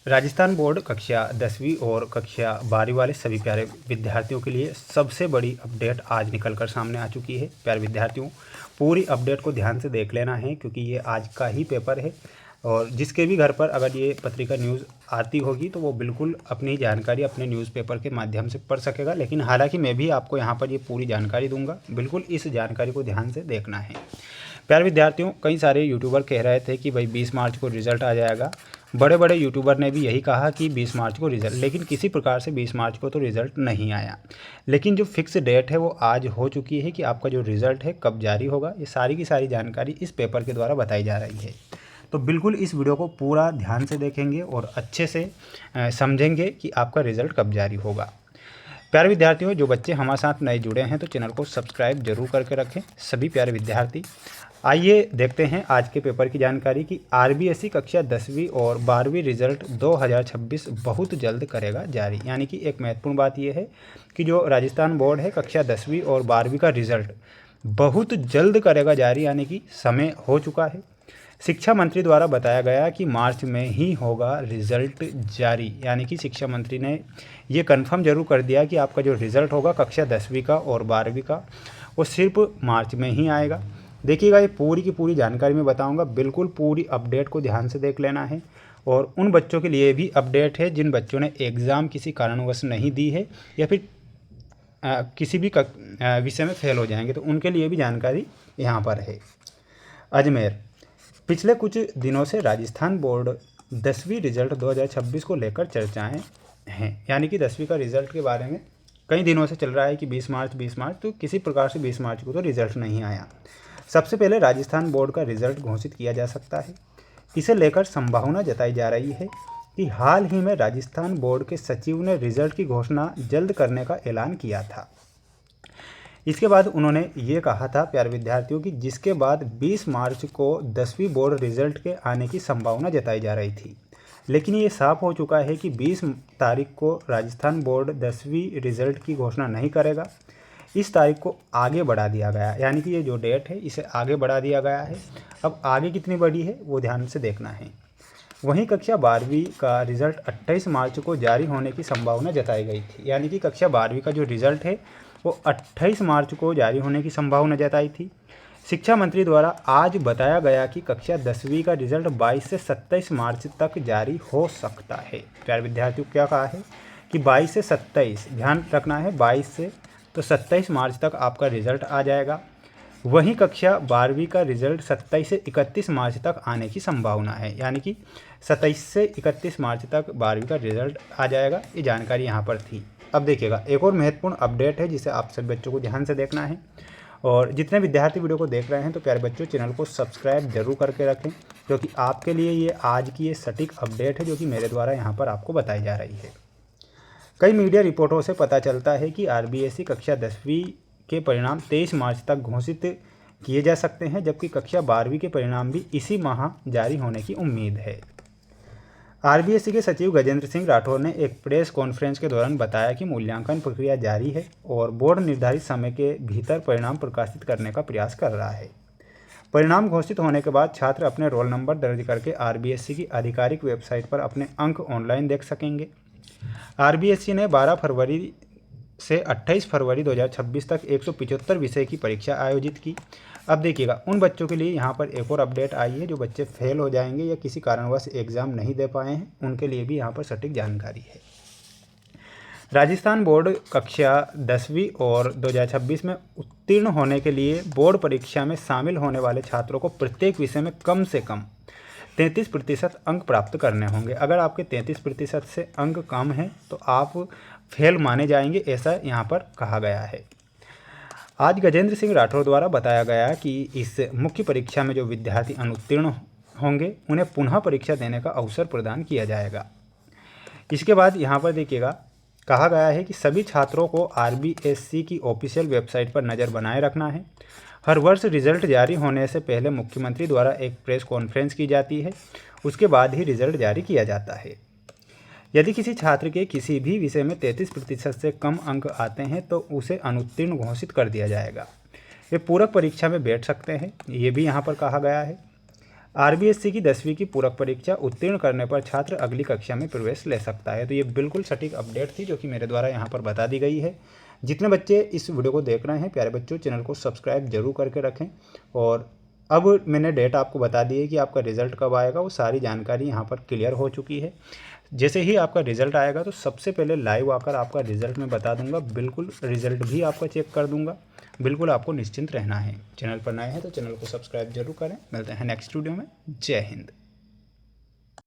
Rajasthan board कक्षा 10वीं और कक्षा 12वीं वाले सभी प्यारे विद्यार्थियों के लिए सबसे बड़ी अपडेट आज निकलकर सामने आ चुकी है। प्यारे विद्यार्थियों, पूरी अपडेट को ध्यान से देख लेना है क्योंकि ये आज का ही पेपर है और जिसके भी घर पर अगर ये पत्रिका न्यूज़ आती होगी तो वो बिल्कुल अपनी जानकारी अपने न्यूज़पेपर के माध्यम से पढ़ सकेगा। लेकिन हालांकि मैं भी आपको यहाँ पर ये पूरी जानकारी दूंगा, बिल्कुल इस जानकारी को ध्यान से देखना है। प्यारे विद्यार्थियों, कई सारे यूट्यूबर कह रहे थे कि भाई 20 मार्च को रिज़ल्ट आ जाएगा। बड़े बड़े यूट्यूबर ने भी यही कहा कि 20 मार्च को रिज़ल्ट, लेकिन किसी प्रकार से 20 मार्च को तो रिज़ल्ट नहीं आया। लेकिन जो फिक्स डेट है वो आज हो चुकी है कि आपका जो रिज़ल्ट है कब जारी होगा। ये सारी की सारी जानकारी इस पेपर के द्वारा बताई जा रही है। तो बिल्कुल इस वीडियो को पूरा ध्यान से देखेंगे और अच्छे से समझेंगे कि आपका रिज़ल्ट कब जारी होगा। प्यारे विद्यार्थियों, जो बच्चे हमारे साथ नए जुड़े हैं तो चैनल को सब्सक्राइब जरूर करके रखें। सभी प्यारे विद्यार्थी, आइए देखते हैं आज के पेपर की जानकारी कि आरबीएसई कक्षा 10वीं और 12वीं रिजल्ट 2026 बहुत जल्द करेगा जारी। यानी कि एक महत्वपूर्ण बात यह है कि जो राजस्थान बोर्ड है कक्षा 10वीं और 12वीं का रिजल्ट बहुत जल्द करेगा जारी, यानी कि समय हो चुका है। शिक्षा मंत्री द्वारा बताया गया कि मार्च में ही होगा रिज़ल्ट जारी। यानी कि शिक्षा मंत्री ने ये कंफर्म जरूर कर दिया कि आपका जो रिज़ल्ट होगा कक्षा 10वीं का और 12वीं का वो सिर्फ मार्च में ही आएगा। देखिएगा, ये पूरी की पूरी जानकारी मैं बताऊंगा, बिल्कुल पूरी अपडेट को ध्यान से देख लेना है। और उन बच्चों के लिए भी अपडेट है जिन बच्चों ने एग्ज़ाम किसी कारणवश नहीं दी है या फिर किसी भी विषय में फेल हो जाएंगे तो उनके लिए भी जानकारी यहाँ पर है। अजमेर, पिछले कुछ दिनों से राजस्थान बोर्ड 10वीं रिजल्ट 2026 को लेकर चर्चाएं हैं। यानी कि 10वीं का रिजल्ट के बारे में कई दिनों से चल रहा है कि 20 मार्च, तो किसी प्रकार से 20 मार्च को तो रिजल्ट नहीं आया। सबसे पहले राजस्थान बोर्ड का रिजल्ट घोषित किया जा सकता है। इसे लेकर संभावना जताई जा रही है कि हाल ही में राजस्थान बोर्ड के सचिव ने रिजल्ट की घोषणा जल्द करने का ऐलान किया था। इसके बाद उन्होंने ये कहा था प्यारे विद्यार्थियों कि जिसके बाद 20 मार्च को 10वीं बोर्ड रिजल्ट के आने की संभावना जताई जा रही थी। लेकिन ये साफ हो चुका है कि 20 तारीख को राजस्थान बोर्ड 10वीं रिजल्ट की घोषणा नहीं करेगा। इस तारीख को आगे बढ़ा दिया गया, यानी कि ये जो डेट है इसे आगे बढ़ा दिया गया है। अब आगे कितनी बड़ी है वो ध्यान से देखना है। वहीं कक्षा 12वीं का रिजल्ट 28 मार्च को जारी होने की संभावना जताई गई थी। यानी कि कक्षा 12वीं का जो रिजल्ट है वो 28 मार्च को जारी होने की संभावना जताई थी। शिक्षा मंत्री द्वारा आज बताया गया कि कक्षा 10वीं का रिजल्ट 22 से 27 मार्च तक जारी हो सकता है। प्यारे विद्यार्थियों, क्या कहा है कि 22 से 27, ध्यान रखना है, 22 से तो 27 मार्च तक आपका रिजल्ट आ जाएगा। वहीं कक्षा 12वीं का रिजल्ट 27 से 31 मार्च तक आने की संभावना है। यानी कि 27 से 31 मार्च तक 12वीं का रिजल्ट आ जाएगा। ये जानकारी यहाँ पर थी। अब देखिएगा, एक और महत्वपूर्ण अपडेट है जिसे आप सभी बच्चों को ध्यान से देखना है। और जितने विद्यार्थी वीडियो को देख रहे हैं तो प्यारे बच्चों, चैनल को सब्सक्राइब जरूर करके रखें क्योंकि आपके लिए ये आज की ये सटीक अपडेट है जो कि मेरे द्वारा यहाँ पर आपको बताई जा रही है। कई मीडिया रिपोर्टों से पता चलता है कि आरबीएसई कक्षा 10वीं के परिणाम 23 मार्च तक घोषित किए जा सकते हैं, जबकि कक्षा 12वीं के परिणाम भी इसी माह जारी होने की उम्मीद है। आरबीएसई के सचिव गजेंद्र सिंह राठौर ने एक प्रेस कॉन्फ्रेंस के दौरान बताया कि मूल्यांकन प्रक्रिया जारी है और बोर्ड निर्धारित समय के भीतर परिणाम प्रकाशित करने का प्रयास कर रहा है। परिणाम घोषित होने के बाद छात्र अपने रोल नंबर दर्ज करके आरबीएसई की आधिकारिक वेबसाइट पर अपने अंक ऑनलाइन देख सकेंगे। आरबीएसई ने 12 फरवरी से 28 फरवरी 2026 तक 175 विषय की परीक्षा आयोजित की। अब देखिएगा, उन बच्चों के लिए यहाँ पर एक और अपडेट आई है जो बच्चे फेल हो जाएंगे या किसी कारणवश एग्ज़ाम नहीं दे पाए हैं, उनके लिए भी यहाँ पर सटीक जानकारी है। राजस्थान बोर्ड कक्षा 10वीं और 2026 में उत्तीर्ण होने के लिए बोर्ड परीक्षा में शामिल होने वाले छात्रों को प्रत्येक विषय में कम से कम 33% अंक प्राप्त करने होंगे। अगर आपके 33% से अंक कम हैं तो आप फेल माने जाएंगे, ऐसा यहाँ पर कहा गया है। आज गजेंद्र सिंह राठौर द्वारा बताया गया कि इस मुख्य परीक्षा में जो विद्यार्थी अनुत्तीर्ण होंगे उन्हें पुनः परीक्षा देने का अवसर प्रदान किया जाएगा। इसके बाद यहाँ पर देखिएगा, कहा गया है कि सभी छात्रों को आरबीएसई की ऑफिशियल वेबसाइट पर नज़र बनाए रखना है। हर वर्ष रिजल्ट जारी होने से पहले मुख्यमंत्री द्वारा एक प्रेस कॉन्फ्रेंस की जाती है, उसके बाद ही रिजल्ट जारी किया जाता है। यदि किसी छात्र के किसी भी विषय में 33% से कम अंक आते हैं तो उसे अनुत्तीर्ण घोषित कर दिया जाएगा। वे पूरक परीक्षा में बैठ सकते हैं, ये भी यहाँ पर कहा गया है। आरबीएससी की 10वीं की पूरक परीक्षा उत्तीर्ण करने पर छात्र अगली कक्षा में प्रवेश ले सकता है। तो ये बिल्कुल सटीक अपडेट थी जो कि मेरे द्वारा यहाँ पर बता दी गई है। जितने बच्चे इस वीडियो को देख रहे हैं प्यारे बच्चों, चैनल को सब्सक्राइब जरूर करके रखें। और अब मैंने डेट आपको बता दी है कि आपका रिज़ल्ट कब आएगा, वो सारी जानकारी यहाँ पर क्लियर हो चुकी है। जैसे ही आपका रिज़ल्ट आएगा तो सबसे पहले लाइव आकर आपका रिज़ल्ट मैं बता दूंगा, बिल्कुल रिज़ल्ट भी आपका चेक कर दूंगा। बिल्कुल आपको निश्चिंत रहना है। चैनल पर नए हैं तो चैनल को सब्सक्राइब जरूर करें। मिलते हैं नेक्स्ट वीडियो में। जय हिंद।